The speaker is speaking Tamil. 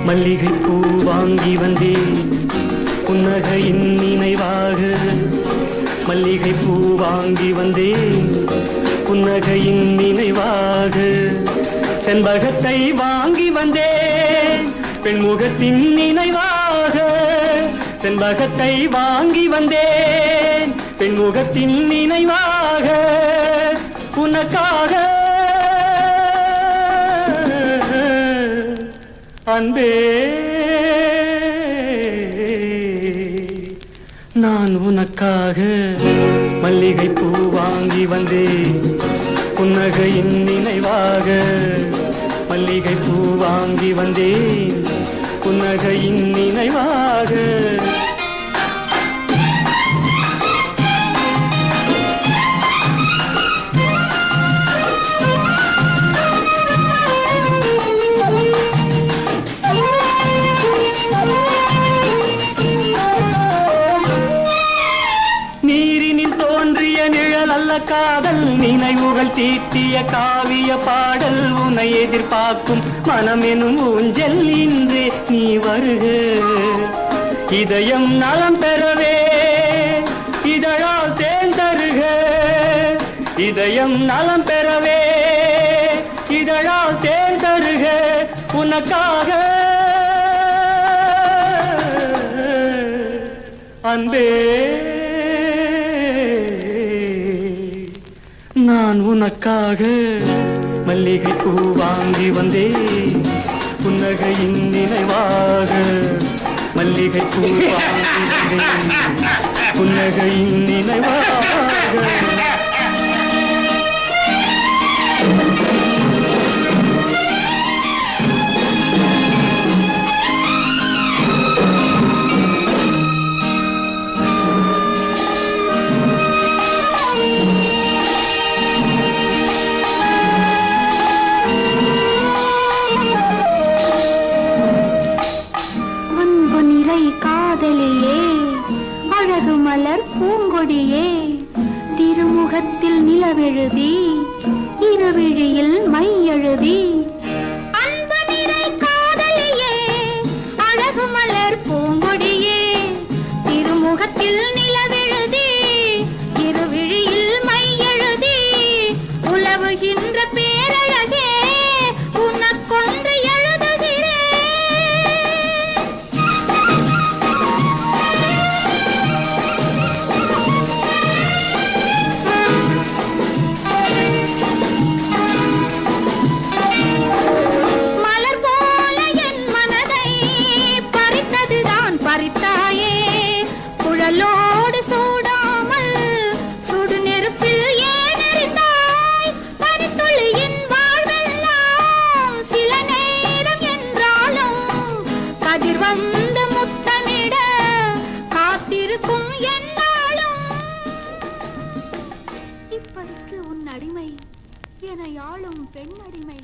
மல்லிகை பூ வாங்கி வந்தேன் புன்னகையின் நினைவாக. மல்லிகை பூ வாங்கி வந்தேன் புன்னகையின் நினைவாக. செண்பகத்தை வாங்கி வந்தேன் பெண்முகத்தின் நினைவாக. செண்பகத்தை வாங்கி வந்தேன் பெண்முகத்தின் நினைவாக. உனக்காக அன்பே நான் உனக்காக மல்லிகை பூ வாங்கி வந்தேன் புன்னகையின் நினைவாக. மல்லிகை பூ வாங்கி வந்தேன் புன்னகையின் நினைவாக. காதல் நினைவுகள் தீட்டிய காவிய பாடல் உன்னை எதிர்பார்க்கும் மனமெனும் ஊஞ்சல் இன்றே நீ வருக. இதயம் நலம் பெறவே இதழால் தேன் தருக. இதயம் நலம் பெறவே இதழால் தேன் தருக. உனக்காக அன்பே நான் உனக்காக மல்லிகை பூ வாங்கி வந்தேன் புன்னகையின் நினைவாக. மல்லிகை பூ வாங்கி வந்தேன் புன்னகையின் நினைவாக. காதலியே அழகு மலர் பூங்கொடியே திருமுகத்தில் நிலவெழுதி இருவிழியில் மை எழுதி. அன்பு நிறை காதலியே அழகு மலர் பூங்கொடியே திருமுகத்தில் நிலவெழுதி இருவிழியில் மை எழுதி. உலவுகின்ற பேரழகே உனக்கொன்று பறித்தாயே குழலோடு சூடாமல் சுடு நெருப்பில் ஏனெறிந்தாய். பனித்துளியின் வாழ்வெல்லாம் சில நேரம் என்றாலும் கதிர் வந்து முத்தமிட காத்திருக்கும் என்னாலும். இப்படிக்கு உன் அடிமை என யாழும் பெண் அடிமை.